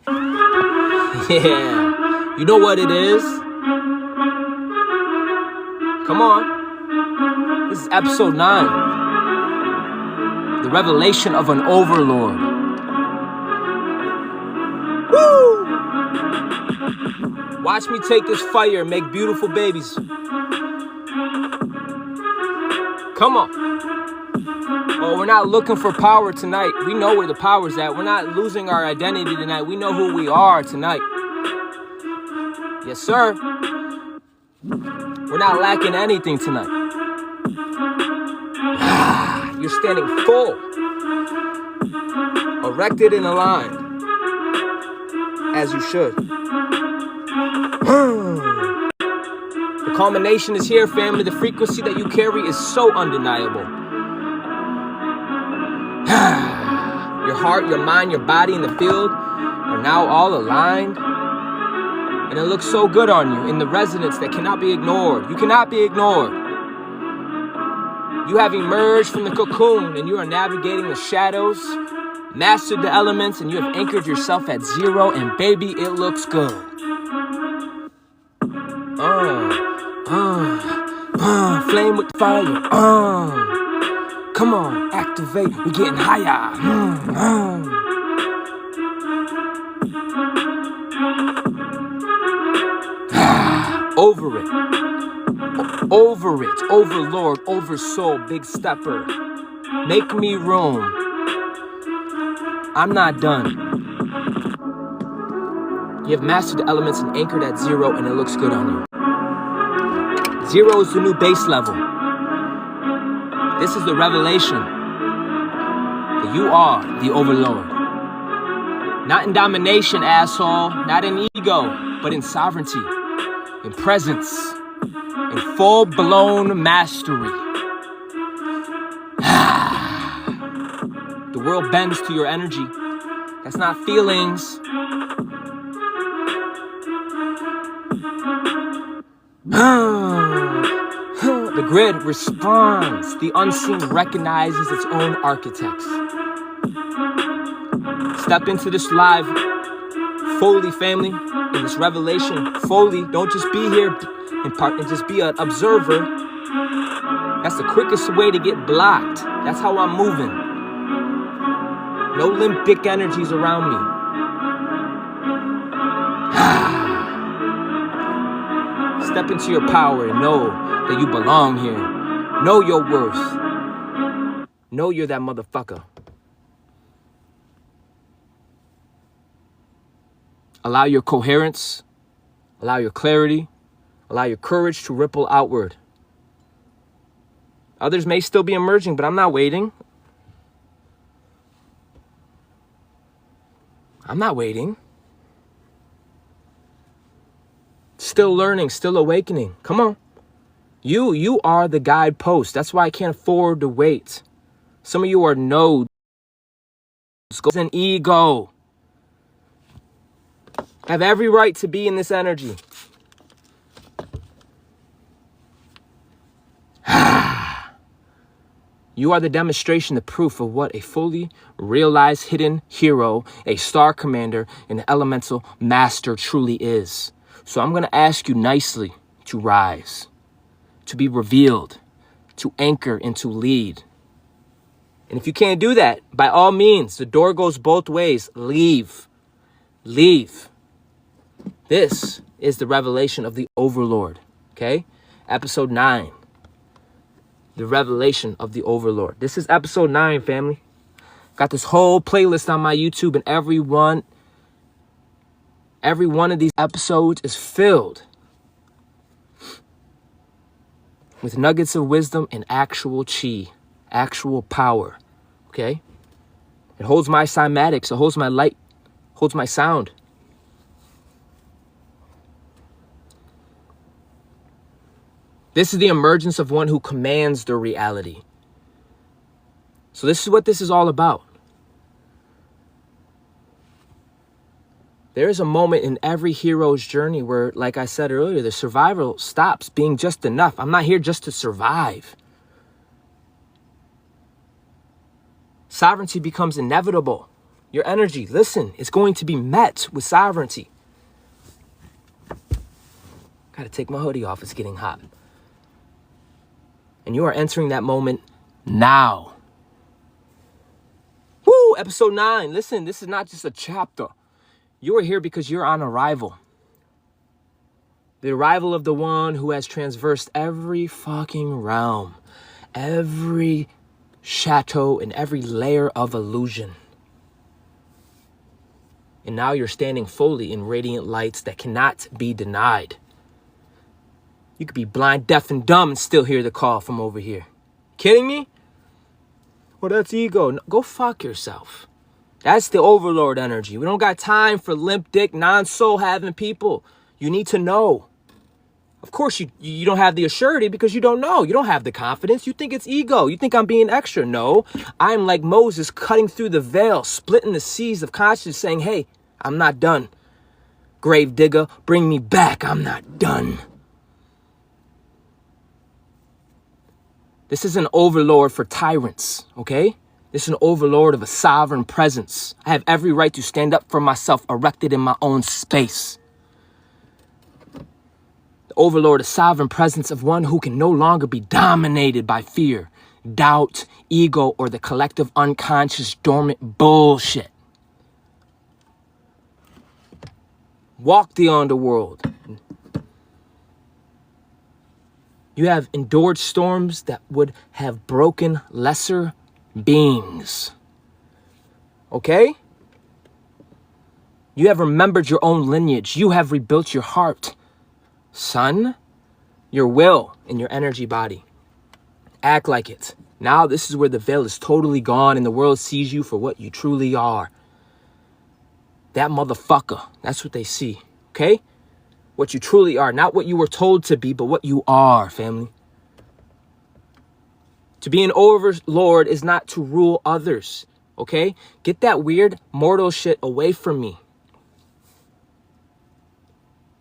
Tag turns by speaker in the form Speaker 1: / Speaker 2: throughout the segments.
Speaker 1: Yeah, you know what it is? Come on. This is episode 9. The revelation of an overlord. Woo! Watch me take this fire and make beautiful babies. Come on. Oh, we're not looking for power tonight. We know where the power's at. We're not losing our identity tonight. We know who we are tonight. Yes, sir. We're not lacking anything tonight. You're standing full, erected and aligned, as you should. The culmination is here, family. The frequency that you carry is so undeniable. Your heart, your mind, your body, and the field are now all aligned. And it looks so good on you in the resonance that cannot be ignored. You cannot be ignored. You have emerged from the cocoon and you are navigating the shadows, mastered the elements, and you have anchored yourself at 0. And baby, it looks good. Flame with fire. Come on, activate. We're getting higher. Over it. Overlord, oversoul, big stepper. Make me room. I'm not done. You have mastered the elements and anchored at 0, and it looks good on you. 0 is the new base level. This is the revelation that you are the overlord. Not in domination, asshole. Not in ego, but in sovereignty, in presence, in full-blown mastery. The world bends to your energy. That's not feelings. The grid responds. The unseen recognizes its own architects. Step into this live fully, family, in this revelation fully. Don't just be here and just be an observer. That's the quickest way to get blocked. That's how I'm moving. No limbic energies around me. Step into your power and know that you belong here. Know your worth. Know you're that motherfucker. Allow your coherence, allow your clarity, allow your courage to ripple outward. Others may still be emerging, but I'm not waiting. I'm not waiting. Still learning, still awakening. Come on. You are the guidepost. That's why I can't afford to wait. Some of you are nodes. It's an ego. I have every right to be in this energy. You are the demonstration, the proof of what a fully realized hidden hero, a star commander, an elemental master truly is. So I'm going to ask you nicely to rise, to be revealed, to anchor, and to lead. And if you can't do that, by all means, the door goes both ways. Leave. Leave. This is the revelation of the Overlord, okay? Episode 9. The revelation of the Overlord. This is episode 9, family. Got this whole playlist on my YouTube, and every one of these episodes is filled with nuggets of wisdom and actual chi, actual power, okay? It holds my cymatics, it holds my light, holds my sound. This is the emergence of one who commands the reality. So this is what this is all about. There is a moment in every hero's journey where, like I said earlier, the survival stops being just enough. I'm not here just to survive. Sovereignty becomes inevitable. your energy, listen, it's going to be met with sovereignty. Gotta take my hoodie off, it's getting hot. And you are entering that moment now. Woo, episode 9. Listen, this is not just a chapter. You are here because you're on arrival. The arrival of the one who has traversed every fucking realm, every chateau, and every layer of illusion. And now you're standing fully in radiant lights that cannot be denied. You could be blind, deaf, and dumb and still hear the call from over here. Kidding me? Well, that's ego. No, go fuck yourself. That's the overlord energy. We don't got time for limp dick, non-soul having people. You need to know. Of course, you don't have the assurity because you don't know. You don't have the confidence. You think it's ego. You think I'm being extra. No, I'm like Moses cutting through the veil, splitting the seas of consciousness, saying, hey, I'm not done. Grave digger, bring me back. I'm not done. This is an overlord for tyrants, okay? This is an overlord of a sovereign presence. I have every right to stand up for myself, erected in my own space. The overlord, a sovereign presence of one who can no longer be dominated by fear, doubt, ego, or the collective unconscious dormant bullshit. Walk the underworld. You have endured storms that would have broken lesser beings. Okay? You have remembered your own lineage. You have rebuilt your heart. Son, your will and your energy body. Act like it. Now this is where the veil is totally gone and the world sees you for what you truly are. That motherfucker. That's what they see. Okay? What you truly are. Not what you were told to be, but what you are, family. To be an overlord is not to rule others. Okay? Get that weird mortal shit away from me.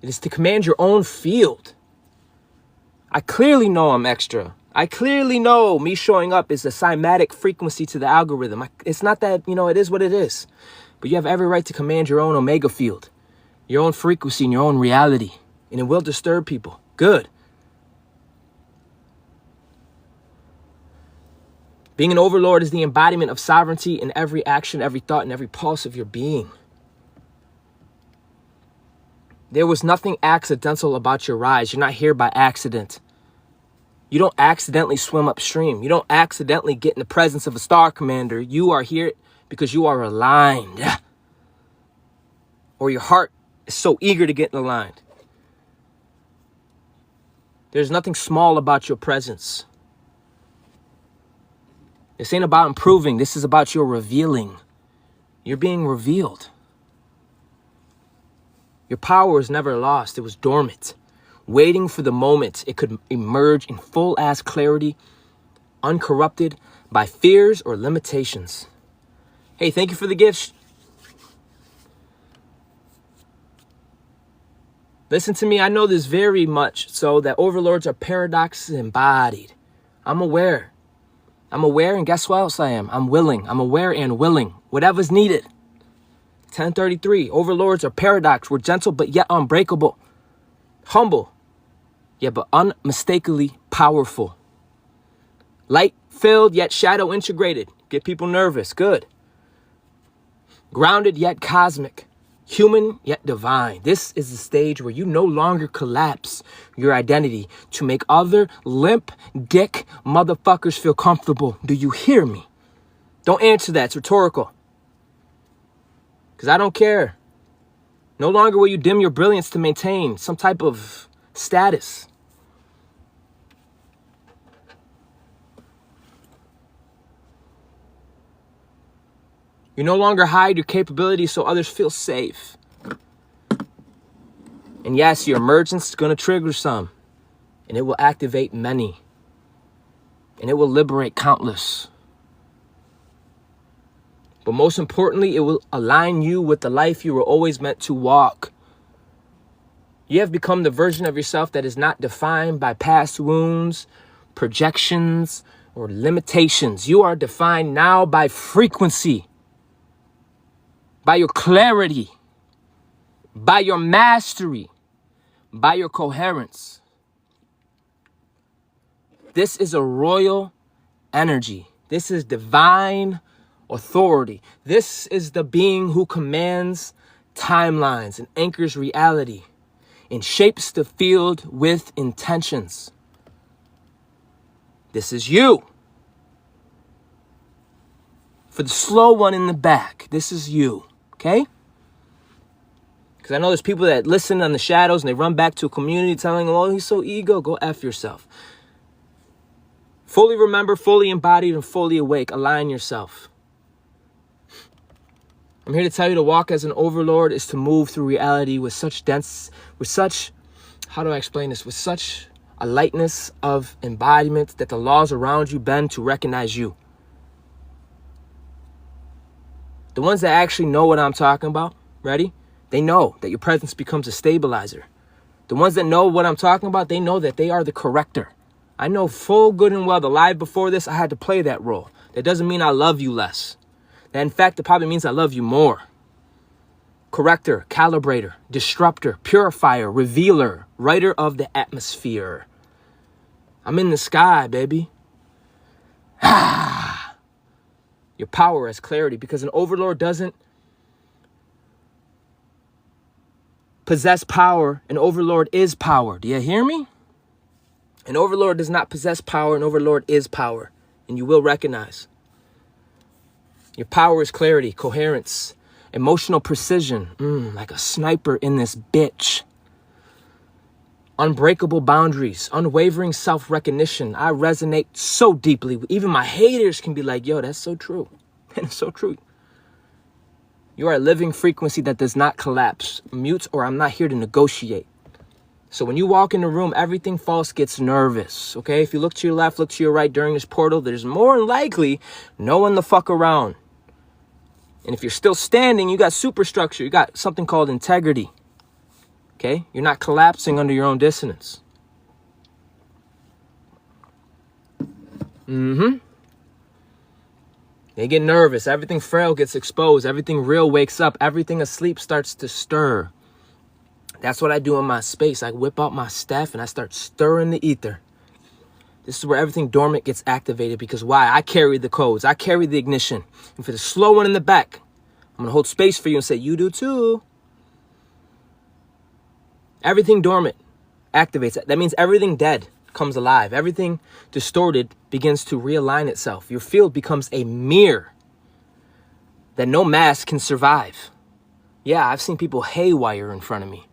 Speaker 1: It is to command your own field. I clearly know I'm extra. I clearly know me showing up is a cymatic frequency to the algorithm. It's not that, it is what it is. But you have every right to command your own omega field. Your own frequency and your own reality. And it will disturb people. Good. Being an overlord is the embodiment of sovereignty in every action, every thought, and every pulse of your being. There was nothing accidental about your rise. You're not here by accident. You don't accidentally swim upstream. You don't accidentally get in the presence of a star commander. You are here because you are aligned. Or your heart is so eager to get aligned. There's nothing small about your presence. This ain't about improving. This is about your revealing. You're being revealed. Your power was never lost. It was dormant, waiting for the moment it could emerge in full-ass clarity, uncorrupted by fears or limitations. Hey, thank you for the gifts. Listen to me, I know this very much so that overlords are paradoxes embodied. I'm aware. I'm aware, and guess what else I am? I'm willing. I'm aware and willing. Whatever's needed. 1033. Overlords are paradox. We're gentle but yet unbreakable. Humble, yet but unmistakably powerful. Light-filled yet shadow-integrated. Get people nervous. Good. Grounded yet cosmic. Human yet divine. This is the stage where you no longer collapse your identity to make other limp dick motherfuckers feel comfortable. Do you hear me? Don't answer that. It's rhetorical. Because I don't care. No longer will you dim your brilliance to maintain some type of status. You no longer hide your capabilities so others feel safe. And yes, your emergence is going to trigger some. And it will activate many. And it will liberate countless. But most importantly, it will align you with the life you were always meant to walk. You have become the version of yourself that is not defined by past wounds, projections, or limitations. You are defined now by frequency. by your clarity, by your mastery, by your coherence. This is a royal energy. This is divine authority. This is the being who commands timelines and anchors reality and shapes the field with intentions. This is you. For the slow one in the back, this is you, okay? Because I know there's people that listen on the shadows and they run back to a community telling them, oh, he's so ego. Go F yourself. Fully remember, fully embodied, and fully awake. Align yourself. I'm here to tell you to walk as an overlord is to move through reality with such, how do I explain this? With such a lightness of embodiment that the laws around you bend to recognize you. The ones that actually know what I'm talking about, ready? They know that your presence becomes a stabilizer. The ones that know what I'm talking about, they know that they are the corrector. I know full good and well the live before this, I had to play that role. That doesn't mean I love you less. That in fact, it probably means I love you more. Corrector, calibrator, disruptor, purifier, revealer, writer of the atmosphere. I'm in the sky, baby. Your power has clarity because an overlord doesn't possess power. An overlord is power. Do you hear me? An overlord does not possess power. An overlord is power. And you will recognize. Your power is clarity, coherence, emotional precision. Like a sniper in this bitch. Unbreakable boundaries, unwavering self-recognition. I resonate so deeply. Even my haters can be like, yo, that's so true. And it's so true. You are a living frequency that does not collapse, mute, or I'm not here to negotiate. So when you walk in the room, everything false gets nervous, okay? If you look to your left, look to your right during this portal, there's more than likely no one the fuck around. And if you're still standing, you got superstructure. You got something called integrity. Okay? You're not collapsing under your own dissonance. They get nervous. Everything frail gets exposed. Everything real wakes up. Everything asleep starts to stir. That's what I do in my space. I whip out my staff and I start stirring the ether. This is where everything dormant gets activated because why? I carry the codes. I carry the ignition. And for the slow one in the back, I'm going to hold space for you and say, you do too. Everything dormant activates. That means everything dead comes alive. Everything distorted begins to realign itself. Your field becomes a mirror that no mask can survive. Yeah, I've seen people haywire in front of me,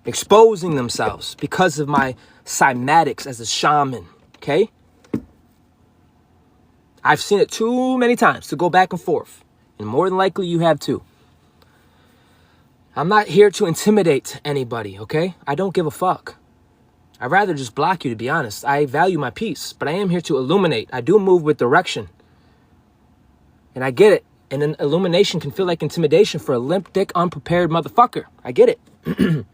Speaker 1: exposing themselves because of my cymatics as a shaman, okay? I've seen it too many times to go back and forth, and more than likely you have too. I'm not here to intimidate anybody, okay? I don't give a fuck. I'd rather just block you, to be honest. I value my peace, but I am here to illuminate. I do move with direction. And I get it. And then illumination can feel like intimidation for a limp dick, unprepared motherfucker. I get it.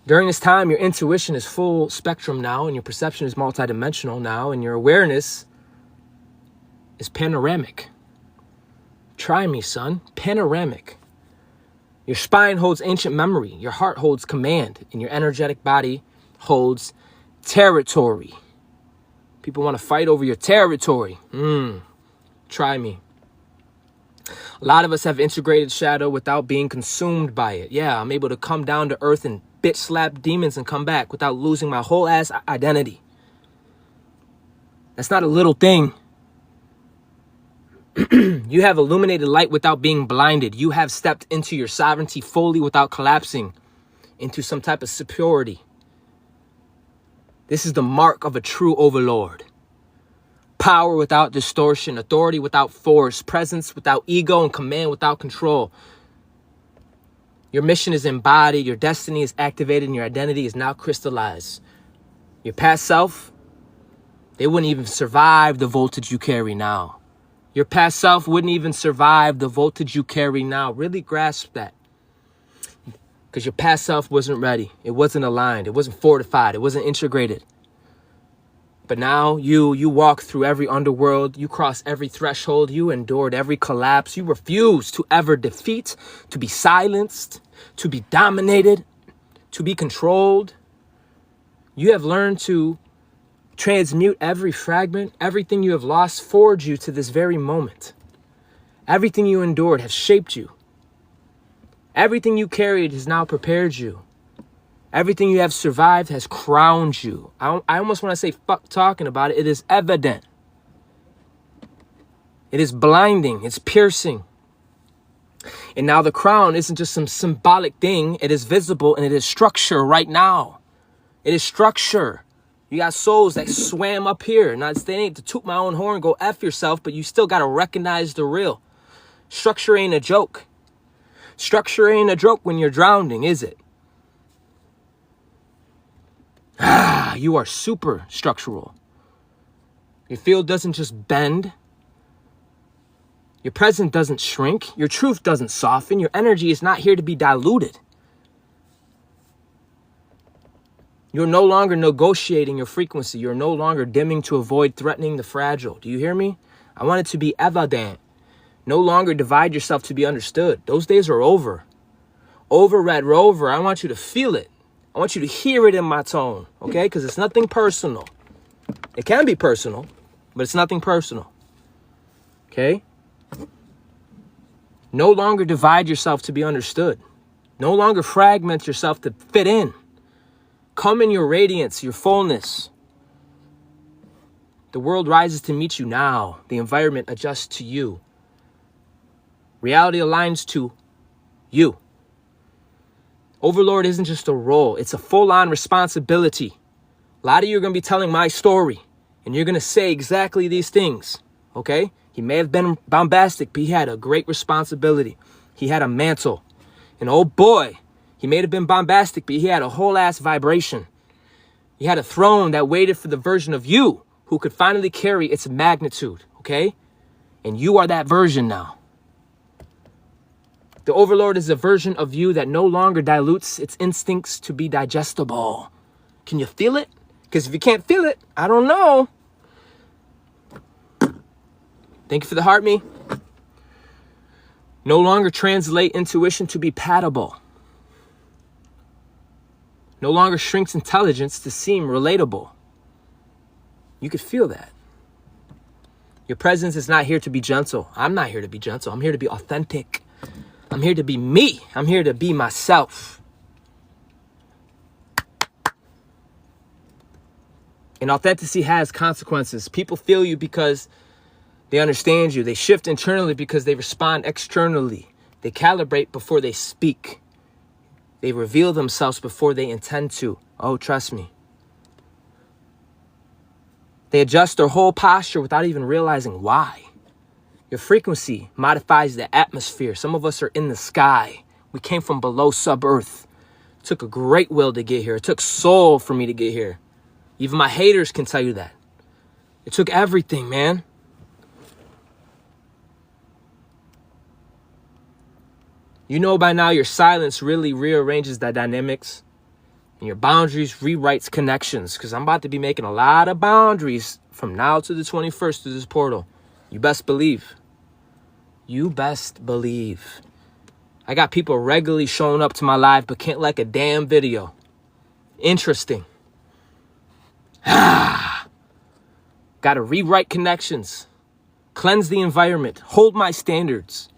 Speaker 1: During this time, your intuition is full spectrum now, and your perception is multidimensional now, and your awareness is panoramic. Try me, son. Panoramic. Your spine holds ancient memory. Your heart holds command. And your energetic body holds territory. People want to fight over your territory. Try me. A lot of us have integrated shadow without being consumed by it. Yeah, I'm able to come down to earth and bitch slap demons and come back without losing my whole ass identity. That's not a little thing. You have illuminated light without being blinded. You have stepped into your sovereignty fully without collapsing into some type of superiority. This is the mark of a true overlord. Power without distortion, authority without force, presence without ego, and command without control. Your mission is embodied, your destiny is activated, and your identity is now crystallized. Your past self, they wouldn't even survive the voltage you carry now. Your past self wouldn't even survive the voltage you carry now. Really grasp that. Because your past self wasn't ready. It wasn't aligned. It wasn't fortified. It wasn't integrated. But now you walk through every underworld, you cross every threshold, you endured every collapse, you refuse to ever defeat, to be silenced, to be dominated, to be controlled. You have learned to transmute every fragment, everything you have lost, forge you to this very moment. Everything you endured has shaped you. Everything you carried has now prepared you. Everything you have survived has crowned you. I almost want to say fuck talking about it. It is evident. It is blinding. It's piercing. And now the crown isn't just some symbolic thing. It is visible and it is structure right now. It is structure. You got souls that swam up here. Not saying to toot my own horn, go F yourself, but you still got to recognize the real. Structure ain't a joke. Structure ain't a joke when you're drowning, is it? You are super structural. Your field doesn't just bend. Your present doesn't shrink. Your truth doesn't soften. Your energy is not here to be diluted. You're no longer negotiating your frequency. You're no longer dimming to avoid threatening the fragile. Do you hear me? I want it to be evident. No longer divide yourself to be understood. Those days are over. Over, Red Rover. I want you to feel it. I want you to hear it in my tone, okay? Because it's nothing personal. It can be personal, but it's nothing personal, okay? No longer divide yourself to be understood. No longer fragment yourself to fit in. Come in your radiance, your fullness. The world rises to meet you now. The environment adjusts to you. Reality aligns to you. Overlord isn't just a role. It's a full-on responsibility. A lot of you are going to be telling my story, and you're going to say exactly these things, okay? He may have been bombastic, but he had a great responsibility. He had a mantle. And oh boy, he may have been bombastic, but he had a whole ass vibration. He had a throne that waited for the version of you who could finally carry its magnitude, okay? And you are that version now. The Overlord is a version of you that no longer dilutes its instincts to be digestible. Can you feel it? Because if you can't feel it, I don't know. Thank you for the heart, me. No longer translate intuition to be palatable. No longer shrinks intelligence to seem relatable. You could feel that. Your presence is not here to be gentle. I'm not here to be gentle. I'm here to be authentic. I'm here to be me. I'm here to be myself. And authenticity has consequences. People feel you because they understand you. They shift internally because they respond externally. They calibrate before they speak. They reveal themselves before they intend to. Oh, trust me. They adjust their whole posture without even realizing why. Your frequency modifies the atmosphere. Some of us are in the sky. We came from below sub-earth. It took a great will to get here. It took soul for me to get here. Even my haters can tell you that. It took everything, man. You know by now your silence really rearranges the dynamics. And your boundaries rewrites connections. Because I'm about to be making a lot of boundaries from now to the 21st through this portal. You best believe. You best believe. I got people regularly showing up to my live but can't like a damn video. Interesting. Got to rewrite connections. Cleanse the environment. Hold my standards.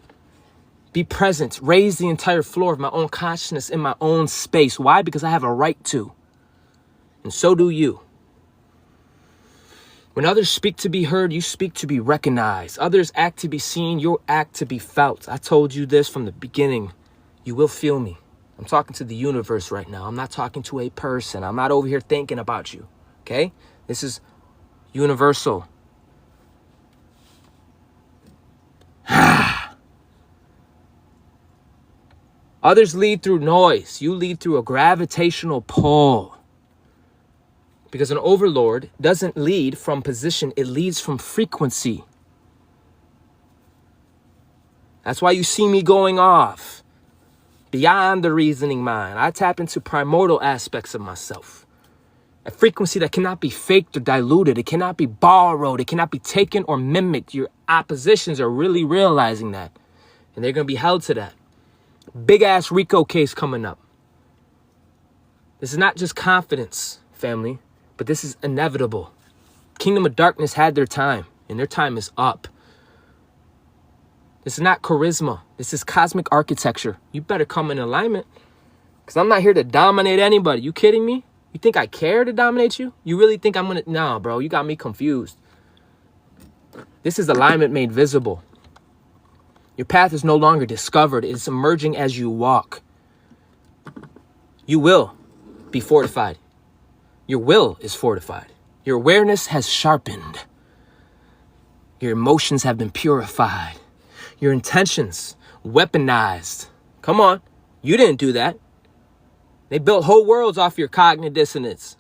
Speaker 1: Be present. Raise the entire floor of my own consciousness in my own space. Why? Because I have a right to. And so do you. When others speak to be heard, you speak to be recognized. Others act to be seen, you act to be felt. I told you this from the beginning. You will feel me. I'm talking to the universe right now. I'm not talking to a person. I'm not over here thinking about you. Okay? This is universal. Others lead through noise. You lead through a gravitational pull. Because an overlord doesn't lead from position. It leads from frequency. That's why you see me going off. Beyond the reasoning mind. I tap into primordial aspects of myself. A frequency that cannot be faked or diluted. It cannot be borrowed. It cannot be taken or mimicked. Your oppositions are really realizing that. And they're going to be held to that. Big ass RICO case coming up. This is not just confidence, family, but this is inevitable. Kingdom of Darkness had their time, and their time is up. This is not charisma. This is cosmic architecture. You better come in alignment, because I'm not here to dominate anybody. You kidding me? You think I care to dominate you? You really think I'm going to? Nah, bro, you got me confused. This is alignment made visible. Your path is no longer discovered. It's emerging as you walk. You will be fortified. Your will is fortified. Your awareness has sharpened. Your emotions have been purified. Your intentions weaponized. Come on. You didn't do that. They built whole worlds off your cognitive dissonance.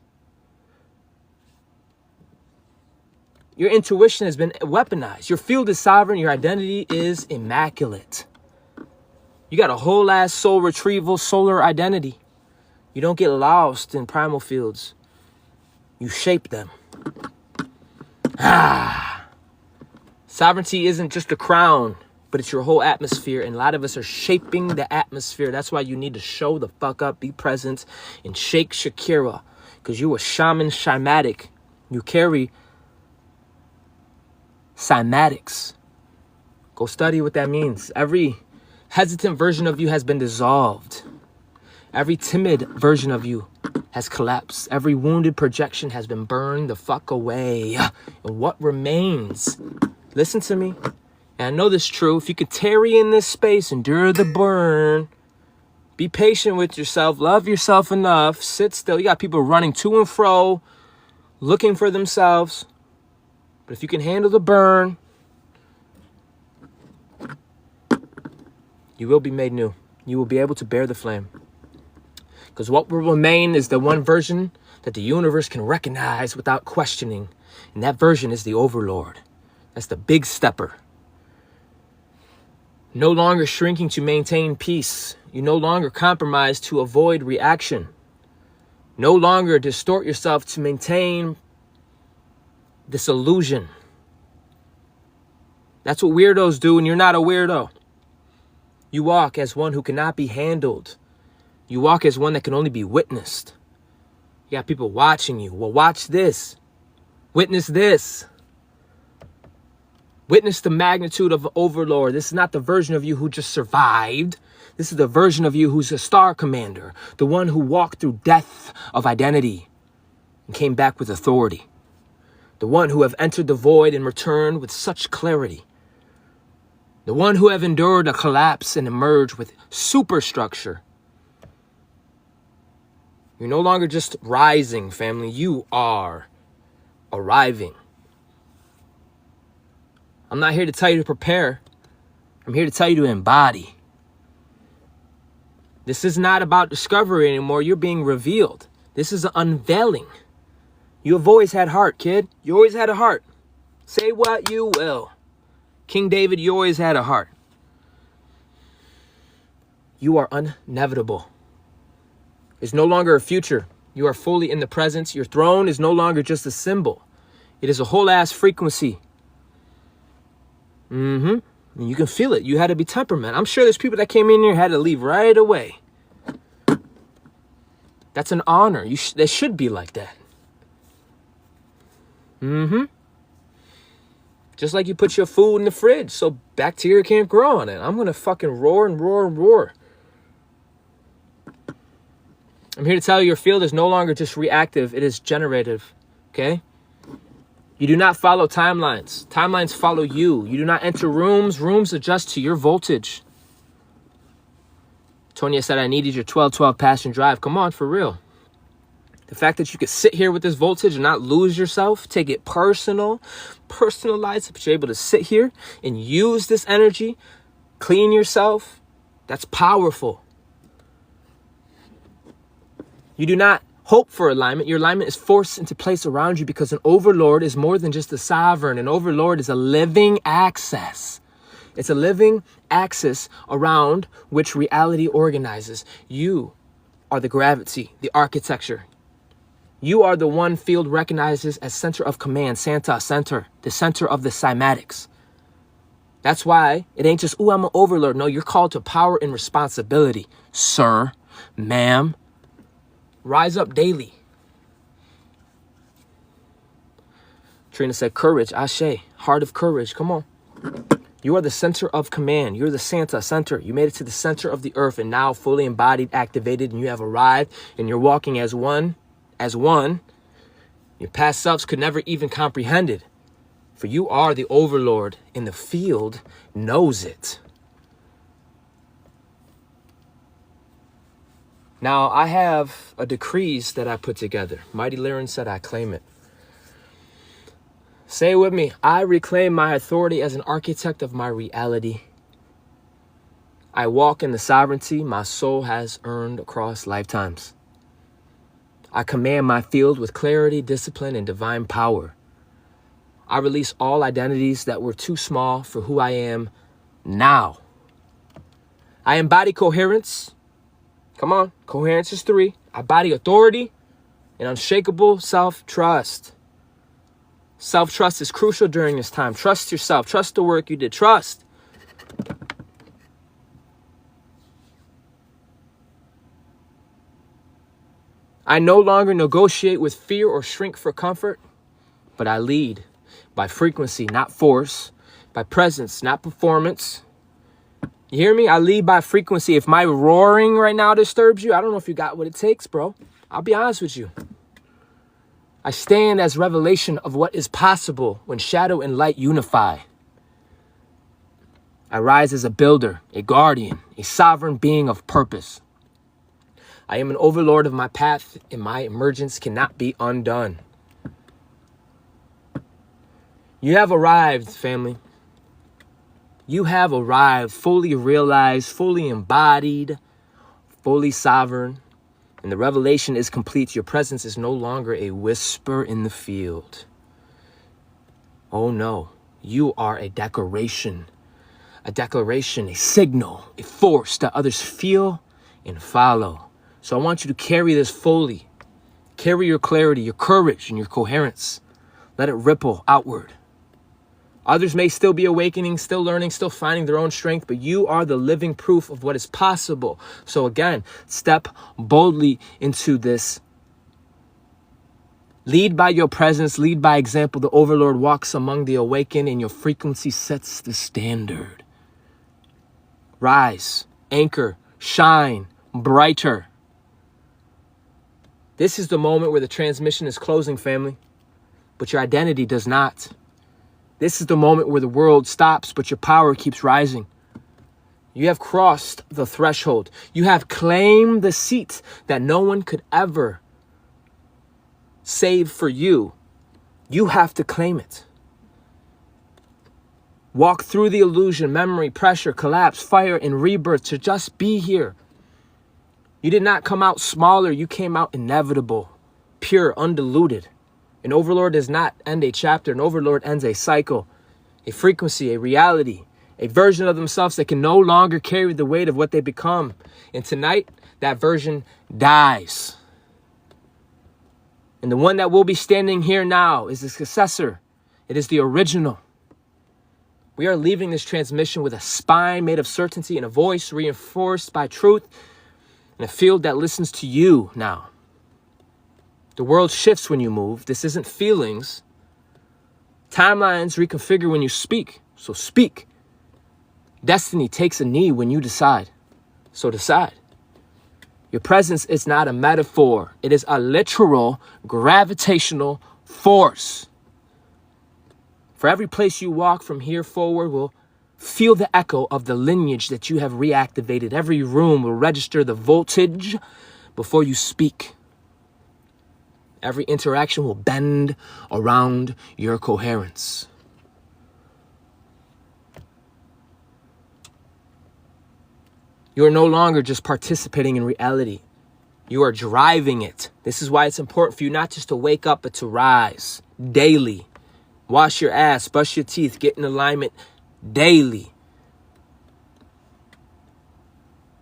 Speaker 1: Your intuition has been weaponized. Your field is sovereign. Your identity is immaculate. You got a whole ass soul retrieval, solar identity. You don't get lost in primal fields. You shape them. Sovereignty isn't just a crown, but it's your whole atmosphere. And a lot of us are shaping the atmosphere. That's why you need to show the fuck up, be present, and shake Shakira. Because you a shaman shymatic. You carry cymatics. Go study what that means. Every hesitant version of you has been dissolved. Every timid version of you has collapsed. Every wounded projection has been burned the fuck away. And what remains? Listen to me. And I know this is true. If you could tarry in this space, endure the burn, be patient with yourself, love yourself enough, sit still. You got people running to and fro, looking for themselves. But if you can handle the burn, you will be made new. You will be able to bear the flame. Because what will remain is the one version that the universe can recognize without questioning. And that version is the Overlord. That's the big stepper. No longer shrinking to maintain peace. You no longer compromise to avoid reaction. No longer distort yourself to maintain this illusion. That's what weirdos do, and you're not a weirdo. You walk as one who cannot be handled. You walk as one that can only be witnessed. You got people watching you. Well, watch this. Witness this. Witness the magnitude of Overlord. This is not the version of you who just survived. This is the version of you who's a star commander. The one who walked through death of identity and came back with authority. The one who have entered the void and returned with such clarity. The one who have endured a collapse and emerged with superstructure. You're no longer just rising, family. You are arriving. I'm not here to tell you to prepare. I'm here to tell you to embody. This is not about discovery anymore. You're being revealed. This is an unveiling. You have always had heart, kid. You always had a heart. Say what you will. King David, you always had a heart. You are inevitable. There's no longer a future. You are fully in the present. Your throne is no longer just a symbol. It is a whole ass frequency. And you can feel it. You had to be temperament. I'm sure there's people that came in here and had to leave right away. That's an honor. They should be like that. Just like you put your food in the fridge so bacteria can't grow on it. I'm going to fucking roar and roar and roar. I'm here to tell you your field is no longer just reactive. It is generative. Okay? You do not follow timelines. Timelines follow you. You do not enter rooms. Rooms adjust to your voltage. Tonya said, I needed your 12-12 passion drive. Come on, for real. The fact that you could sit here with this voltage and not lose yourself, take it personal, personalize it, but you're able to sit here and use this energy, clean yourself, that's powerful. You do not hope for alignment. Your alignment is forced into place around you because an overlord is more than just a sovereign. An overlord is a living axis. It's a living axis around which reality organizes. You are the gravity, the architecture. You are the one field recognizes as center of command, Santa, center, the center of the cymatics. That's why it ain't just, ooh, I'm an overlord. No, you're called to power and responsibility. Sir, ma'am, rise up daily. Trina said, courage, ashe, heart of courage. Come on. You are the center of command. You're the Santa center. You made it to the center of the earth and now fully embodied, activated, and you have arrived and you're walking as one. Your past selves could never even comprehend it. For you are the overlord and the field knows it. Now I have a decrees that I put together. Mighty Lyran said I claim it. Say it with me. I reclaim my authority as an architect of my reality. I walk in the sovereignty my soul has earned across lifetimes. I command my field with clarity, discipline, and divine power. I release all identities that were too small for who I am now. I embody coherence. Come on, coherence is 3. I embody authority and unshakable self-trust. Self-trust is crucial during this time. Trust yourself. Trust the work you did. Trust. I no longer negotiate with fear or shrink for comfort, but I lead by frequency, not force, by presence, not performance. You hear me? I lead by frequency. If my roaring right now disturbs you, I don't know if you got what it takes, bro. I'll be honest with you. I stand as revelation of what is possible when shadow and light unify. I rise as a builder, a guardian, a sovereign being of purpose. I am an overlord of my path, and my emergence cannot be undone. You have arrived, family. You have arrived, fully realized, fully embodied, fully sovereign. And the revelation is complete. Your presence is no longer a whisper in the field. Oh no, you are a declaration, a signal, a force that others feel and follow. So I want you to carry this fully. Carry your clarity, your courage, and your coherence. Let it ripple outward. Others may still be awakening, still learning, still finding their own strength, but you are the living proof of what is possible. So again, step boldly into this. Lead by your presence, lead by example. The overlord walks among the awakened, and your frequency sets the standard. Rise, anchor, shine, brighter. This is the moment where the transmission is closing, family, but your identity does not. This is the moment where the world stops, but your power keeps rising. You have crossed the threshold. You have claimed the seat that no one could ever save for you. You have to claim it. Walk through the illusion, memory, pressure, collapse, fire, and rebirth to just be here. You did not come out smaller. You came out inevitable, pure, undiluted. An overlord does not end a chapter. An overlord ends a cycle, a frequency, a reality, a version of themselves that can no longer carry the weight of what they become. And tonight, that version dies. And the one that will be standing here now is the successor. It is the original. We are leaving this transmission with a spine made of certainty and a voice reinforced by truth and a field that listens to you now. The world shifts when you move. This isn't feelings. Timelines reconfigure when you speak. So speak. Destiny takes a knee when you decide. So decide. Your presence is not a metaphor. It is a literal gravitational force. For every place you walk from here forward will feel the echo of the lineage that you have reactivated. Every room will register the voltage before you speak. Every interaction will bend around your coherence. You are no longer just participating in reality. You are driving it. This is why it's important for you not just to wake up, but to rise daily. Wash your ass, brush your teeth, get in alignment daily.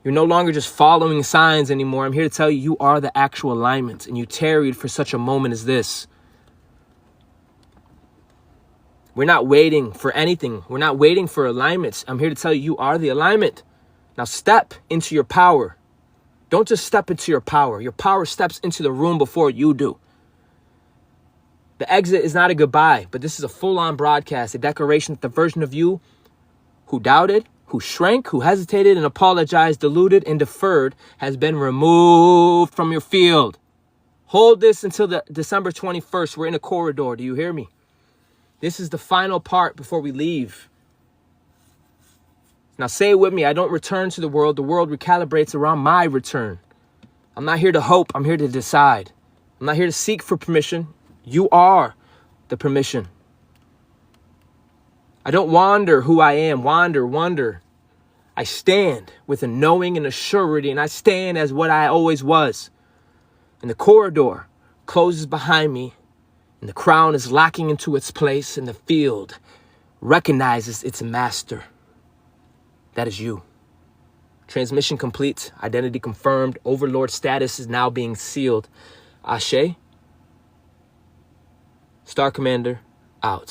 Speaker 1: You're no longer just following signs anymore. I'm here to tell you, you are the actual alignment, and you tarried for such a moment as this. We're not waiting for anything. We're not waiting for alignments. I'm here to tell you, you are the alignment. Now step into your power. Don't just step into your power. Your power steps into the room before you do. The exit is not a goodbye, but this is a full-on broadcast, a declaration that the version of you who doubted, who shrank, who hesitated and apologized, deluded and deferred has been removed from your field. Hold this until the December 21st. We're in a corridor. Do you hear me? This is the final part before we leave. Now say it with me. I don't return to the world. The world recalibrates around my return. I'm not here to hope. I'm here to decide. I'm not here to seek for permission. You are the permission. I don't wander who I am. Wonder. I stand with a knowing and a surety, and I stand as what I always was. And the corridor closes behind me, and the crown is locking into its place, and the field recognizes its master. That is you. Transmission complete. Identity confirmed. Overlord status is now being sealed. Ashe. Star Commander, out.